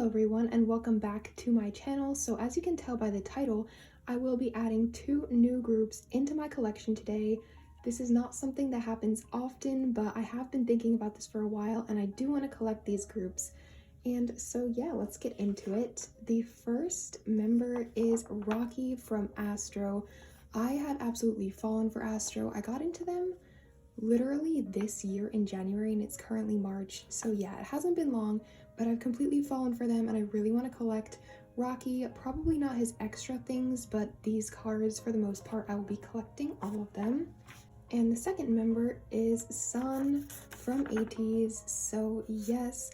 Hello everyone and welcome back to my channel. So as you can tell by the title, I will be adding 2 new groups into my collection today. This is not something that happens often, but I have been thinking about this for a while and I do want to collect these groups. And so yeah, let's get into it. The first member is Rocky from Astro. I had absolutely fallen for Astro. I got into them literally this year in January and it's currently March. So yeah, it hasn't been long, but I've completely fallen for them and I really want to collect Rocky. Probably not his extra things, but these cards for the most part I will be collecting all of them. And the second member is Sun from ATEEZ. So yes,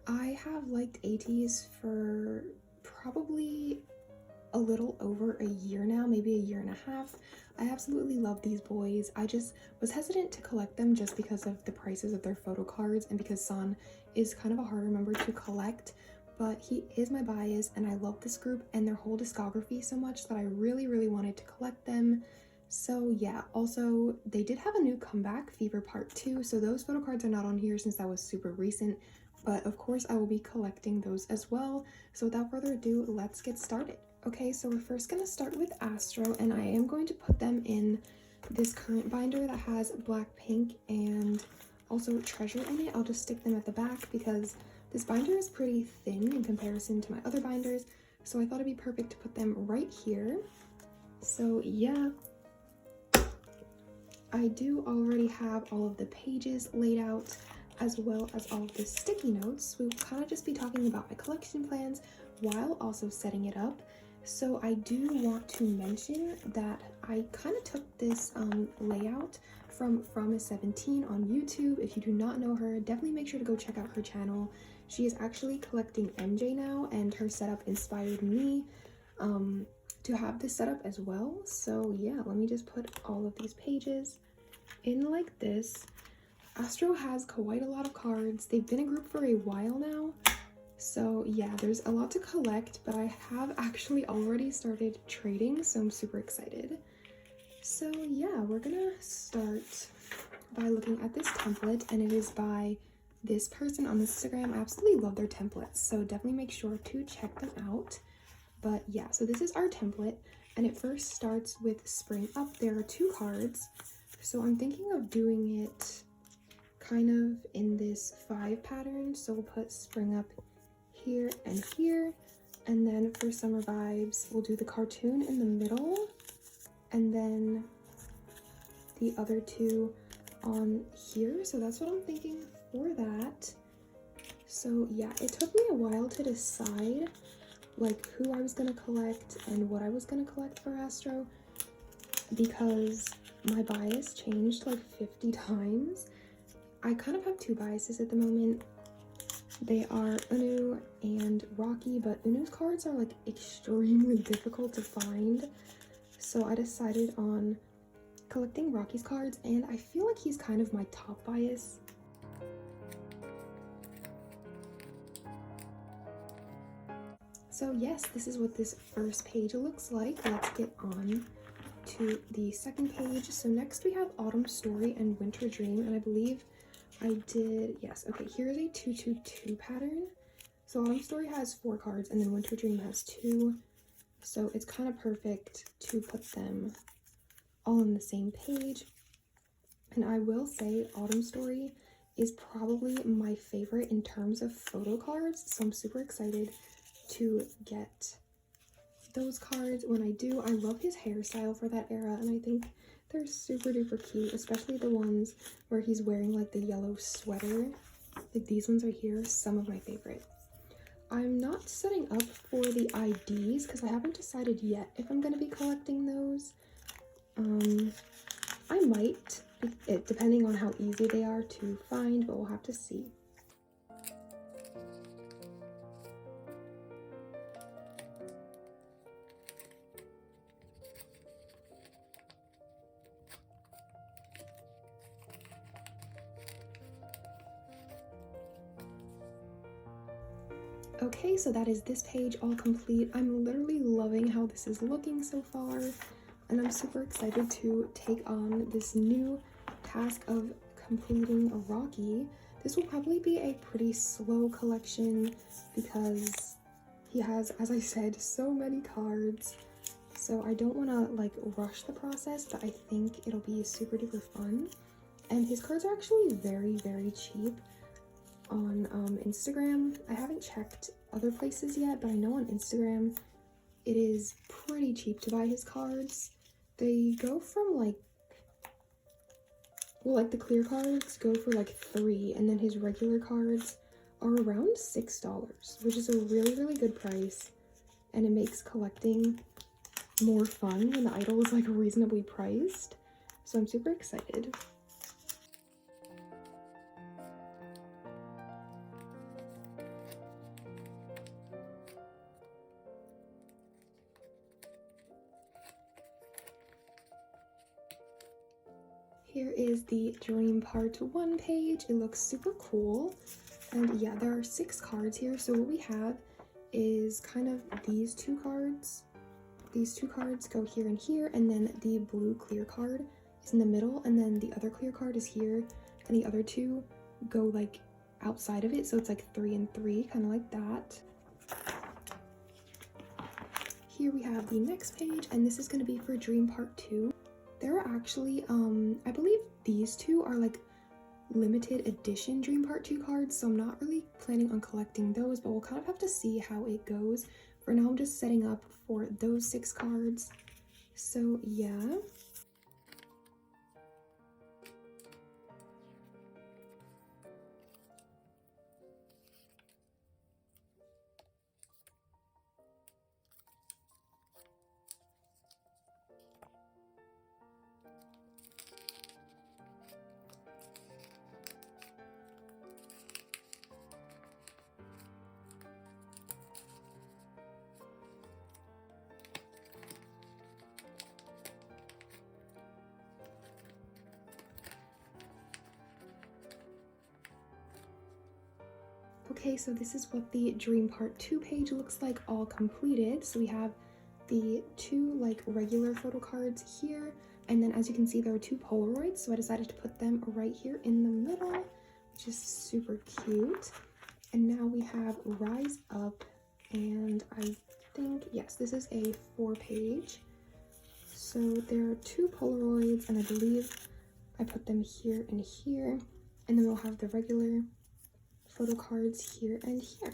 I have liked ATEEZ for probably a little over a year now, maybe a year and a half. I absolutely love these boys. I just was hesitant to collect them just because of the prices of their photo cards and because Sun is kind of a harder member to collect, but he is my bias and I love this group and their whole discography so much that I really wanted to collect them. So yeah, also they did have a new comeback, Fever Part 2, so those photo cards are not on here since that was super recent, but of course I will be collecting those as well. So without further ado, let's get started. Okay, so we're first going to start with Astro, and I am going to put them in this current binder that has Blackpink and also Treasure in it. I'll just stick them at the back because this binder is pretty thin in comparison to my other binders, so I thought it'd be perfect to put them right here. So yeah, I do already have all of the pages laid out as well as all of the sticky notes. We'll kind of just be talking about my collection plans while also setting it up. So I do want to mention that I kind of took this layout from From17 on YouTube. If you do not know her, definitely make sure to go check out her channel. She is actually collecting MJ now, and her setup inspired me to have this setup as well. So yeah, let me just put all of these pages in like this. Astro has quite a lot of cards. They've been a group for a while now. So yeah, there's a lot to collect, but I have actually already started trading, so I'm super excited. So yeah, we're gonna start by looking at this template, and it is by this person on Instagram. I absolutely love their templates, so definitely make sure to check them out. But yeah, so this is our template, and it first starts with Spring Up. There are 2 cards, so I'm thinking of doing it kind of in this 5 pattern. So we'll put Spring Up here and here, and then for Summer Vibes we'll do the cartoon in the middle and then the other 2 on here. So that's what I'm thinking for that. So yeah, it took me a while to decide like who I was gonna collect and what I was gonna collect for Astro because my bias changed like 50 times. I kind of have 2 biases at the moment. They are Unu and Rocky, but Unu's cards are like extremely difficult to find. So I decided on collecting Rocky's cards, and I feel like he's kind of my top bias. So yes, this is what this first page looks like. Let's get on to the second page. So next we have Autumn Story and Winter Dream, and I believe I did, yes, okay, here's a 2-2-2 pattern. So Autumn Story has 4 cards and then Winter Dream has 2. So it's kind of perfect to put them all on the same page. And I will say Autumn Story is probably my favorite in terms of photo cards. So I'm super excited to get those cards when I do. I love his hairstyle for that era, and I think they're super duper cute, especially the ones where he's wearing like the yellow sweater. Like these ones right here, some of my favorite. I'm not setting up for the IDs because I haven't decided yet if I'm going to be collecting those. I might, depending on how easy they are to find, but we'll have to see. Okay, so that is this page all complete. I'm literally loving how this is looking so far, and I'm super excited to take on this new task of completing a Rocky. This will probably be a pretty slow collection because He has, as I said, so many cards. So I don't want to like rush the process, but I think it'll be super duper fun. And his cards are actually very, very cheap on Instagram. I haven't checked other places yet, but I know on Instagram it is pretty cheap to buy his cards. They go from like, well, like the clear cards go for like $3, and then his regular cards are around $6, which is a really, really good price. And it makes collecting more fun when the idol is like reasonably priced. So I'm super excited. Here is the Dream Part 1 page. It looks super cool. And yeah, there are 6 cards here. So what we have is kind of these 2 cards. These 2 cards go here and here, and then the blue clear card is in the middle, and then the other clear card is here, and the other 2 go like outside of it, so it's like 3 and 3, kind of like that. Here we have the next page, and this is going to be for Dream Part 2. There are actually, I believe these 2 are like limited edition Dream Part 2 cards, so I'm not really planning on collecting those, but we'll kind of have to see how it goes. For now, I'm just setting up for those 6 cards. So yeah. Okay, so this is what the Dream Part 2 page looks like all completed. So we have the 2 like regular photo cards here, and then as you can see there are 2 Polaroids, so I decided to put them right here in the middle, which is super cute. And now we have Rise Up, and I think, yes, this is a 4-page. So there are 2 Polaroids, and I believe I put them here and here, and then we'll have the regular photo cards here and here.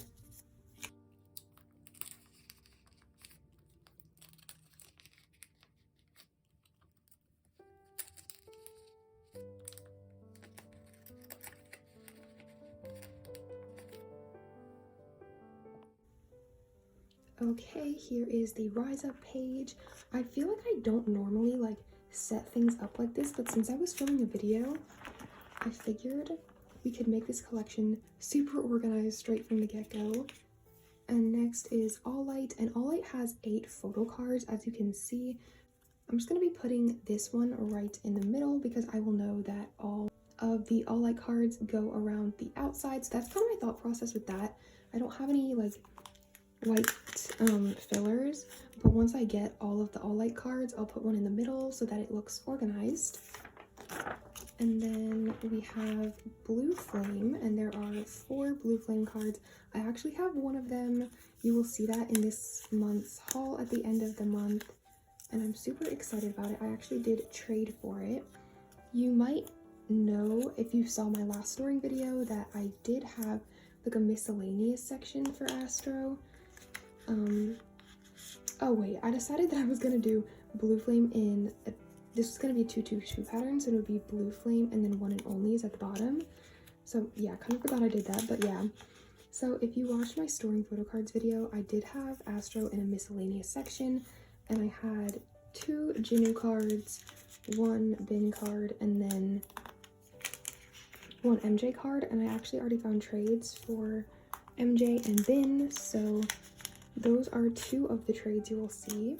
Okay, here is the Rise Up page. I feel like I don't normally like set things up like this, but since I was filming a video, I figured we could make this collection super organized straight from the get-go. And next is All Light, and All Light has 8 photo cards, as you can see. I'm just going to be putting this one right in the middle because I will know that all of the All Light cards go around the outside. So that's kind of my thought process with that. I don't have any like white fillers, but once I get all of the All Light cards, I'll put one in the middle so that it looks organized. And then we have Blue Flame, and there are 4 Blue Flame cards. I actually have one of them. You will see that in this month's haul at the end of the month, and I'm super excited about it. I actually did trade for it. You might know if you saw my last storing video that I did have like a miscellaneous section for Astro. Oh wait, I decided that I was gonna do Blue Flame in this was going to be a 2-2-2 pattern, so it would be Blue Flame and then One and Only is at the bottom. So yeah, kind of forgot I did that, but yeah. So if you watched my storing photo cards video, I did have Astro in a miscellaneous section, and I had 2 Jinu cards, 1 Bin card, and then 1 MJ card, and I actually already found trades for MJ and Bin, so those are 2 of the trades you will see.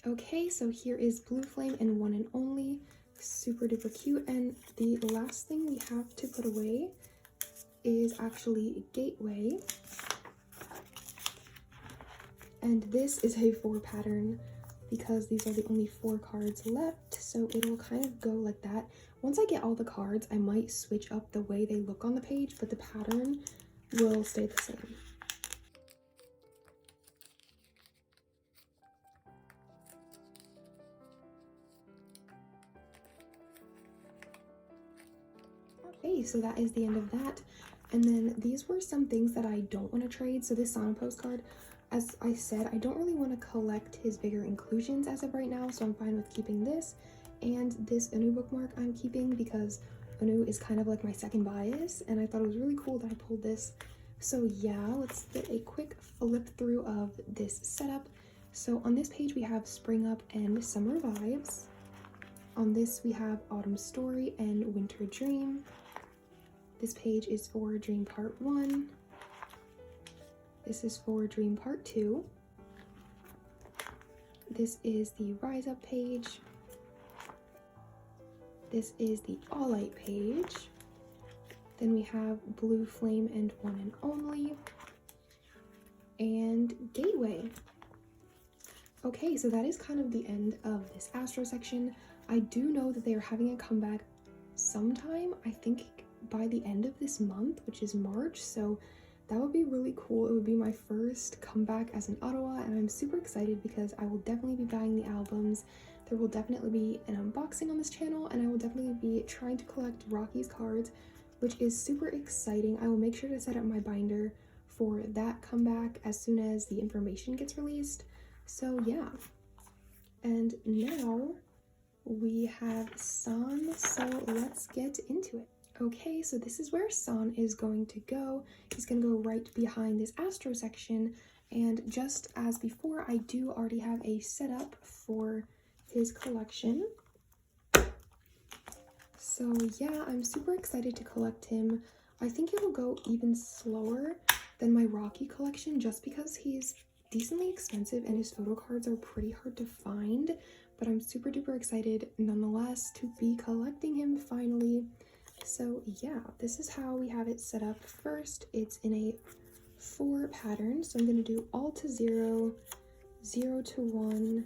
Okay, so here is Blue Flame and One and Only, super duper cute. And the last thing we have to put away is actually Gateway. And this is a 4 pattern. because these are the only 4 cards left, so it'll kind of go like that. Once I get all the cards, I might switch up the way they look on the page, but the pattern will stay the same. Okay, so that is the end of that. And then these were some things that I don't want to trade. So this Sana postcard, as I said, I don't really want to collect his bigger inclusions as of right now, so I'm fine with keeping this. And this Anu bookmark I'm keeping because Anu is kind of like my second bias, and I thought it was really cool that I pulled this. So yeah, let's get a quick flip through of this setup. So on this page we have Spring Up and Summer Vibes. On this we have Autumn Story and Winter Dream. This page is for Dream Part 1. This is for Dream Part 2. This is the Rise Up page. This is the All Light page. Then we have Blue Flame and One and Only. And Gateway. Okay, so that is kind of the end of this Astro section. I do know that they are having a comeback sometime, I think by the end of this month, which is March, so that would be really cool. It would be my first comeback as an Ottawa, and I'm super excited because I will definitely be buying the albums. There will definitely be an unboxing on this channel, and I will definitely be trying to collect Rocky's cards, which is super exciting. I will make sure to set up my binder for that comeback as soon as the information gets released. So yeah, and now we have San, so let's get into it. Okay, so this is where San is going to go. He's going to go right behind this Astro section, and just as before, I do already have a setup for his collection. So yeah, I'm super excited to collect him. I think it will go even slower than my Rocky collection just because he's decently expensive and his photo cards are pretty hard to find, but I'm super duper excited nonetheless to be collecting him finally. So yeah, this is how we have it set up. First, it's in a 4 pattern, so I'm going to do all to 0, 0 to 1,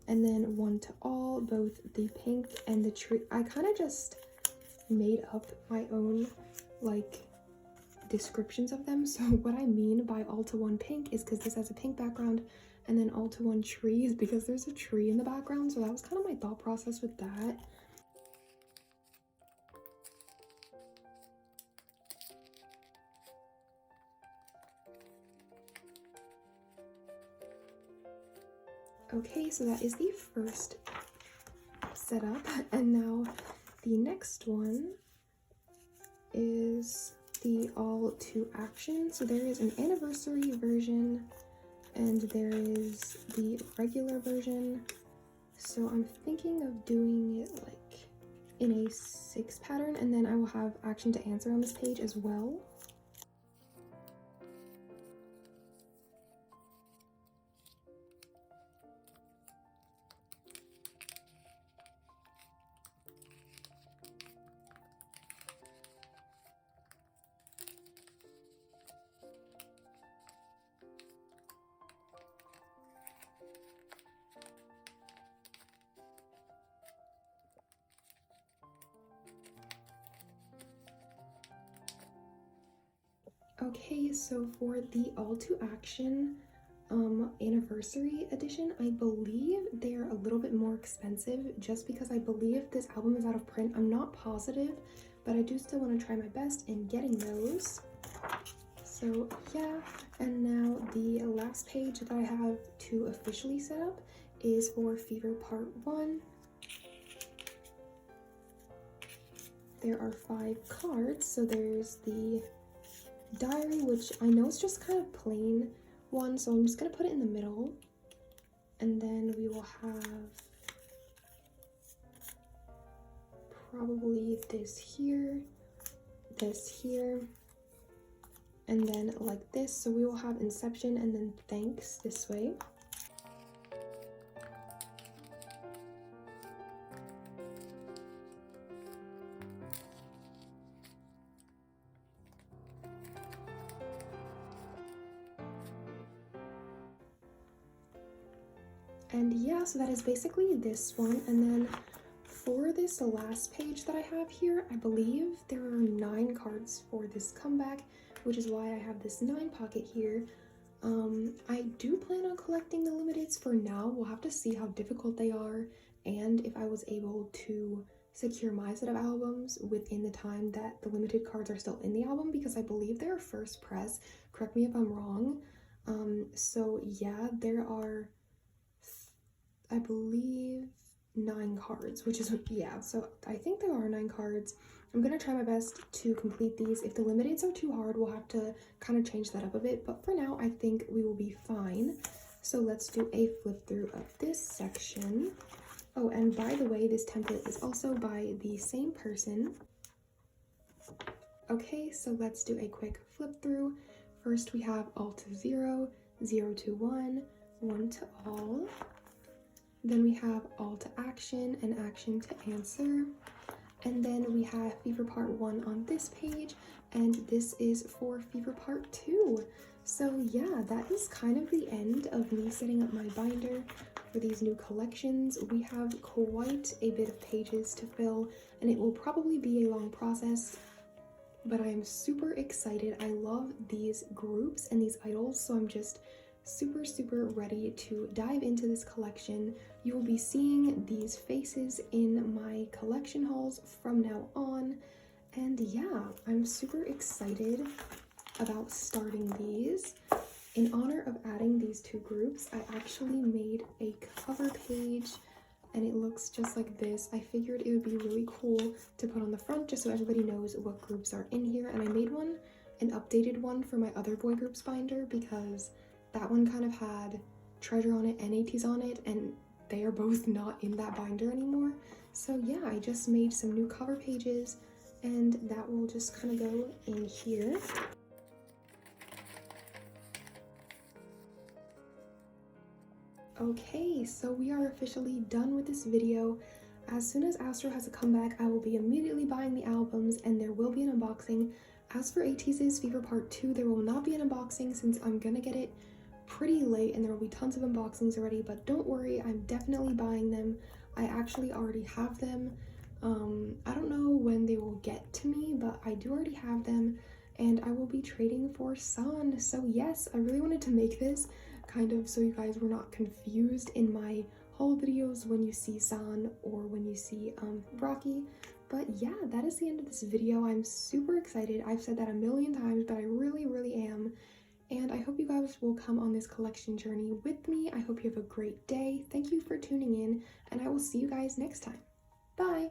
and then 1 to all, both the pink and the tree. I kind of just made up my own like descriptions of them. So what I mean by all to 1 pink is because this has a pink background, and then all to 1 tree is because there's a tree in the background. So that was kind of my thought process with that. Okay, so that is the first setup, and now the next one is the all to action. So there is an anniversary version and there is the regular version. So I'm thinking of doing it like in a 6 pattern, and then I will have action to answer on this page as well. Okay, so for the all to action anniversary edition, I believe they're a little bit more expensive just because I believe this album is out of print. I'm not positive, but I do still want to try my best in getting those. So yeah, and now the last page that I have to officially set up is for Fever Part 1. There are 5 cards, so there's the diary, which I know is just kind of plain one, so I'm just gonna put it in the middle, and then we will have probably this here, and then like this. So we will have Inception and then Thanks this way. And yeah, so that is basically this one. And then for this last page that I have here, I believe there are 9 cards for this comeback, which is why I have this 9 pocket here. I do plan on collecting the limiteds for now. We'll have to see how difficult they are and if I was able to secure my set of albums within the time that the limited cards are still in the album, because I believe they're first press. Correct me if I'm wrong. So yeah, there are, I believe, 9 cards, which is, yeah, so I think there are 9 cards. I'm gonna try my best to complete these. If the limiteds are too hard, we'll have to kind of change that up a bit, but for now, I think we will be fine. So let's do a flip through of this section. Oh, and by the way, this template is also by the same person. Okay, so let's do a quick flip through. First, we have all to 0, 0 to 1, 1 to all. Then we have all to action and action to answer. And then we have Fever Part 1 on this page, and this is for Fever Part 2. So yeah, that is kind of the end of me setting up my binder for these new collections. We have quite a bit of pages to fill, and it will probably be a long process, but I am super excited. I love these groups and these idols, so I'm just super ready to dive into this collection. You will be seeing these faces in my collection hauls from now on, and yeah, I'm super excited about starting these. In honor of adding these 2 groups, I actually made a cover page, and it looks just like this. I figured it would be really cool to put on the front just so everybody knows what groups are in here, and I made an updated one for my other boy groups binder, because that one kind of had Treasure on it and ATEEZ on it, and they are both not in that binder anymore. So yeah, I just made some new cover pages, and that will just kind of go in here. Okay, so we are officially done with this video. As soon as Astro has a comeback, I will be immediately buying the albums, and there will be an unboxing. As for ATEEZ's Fever Part 2, there will not be an unboxing since I'm gonna get it pretty late and there will be tons of unboxings already, but don't worry, I'm definitely buying them. I actually already have them. I don't know when they will get to me, but I do already have them, and I will be trading for San. So yes, I really wanted to make this kind of so you guys were not confused in my haul videos when you see San or when you see Rocky. But yeah, that is the end of this video. I'm super excited. I've said that a million times, but I really am. And I hope you guys will come on this collection journey with me. I hope you have a great day. Thank you for tuning in, and I will see you guys next time. Bye!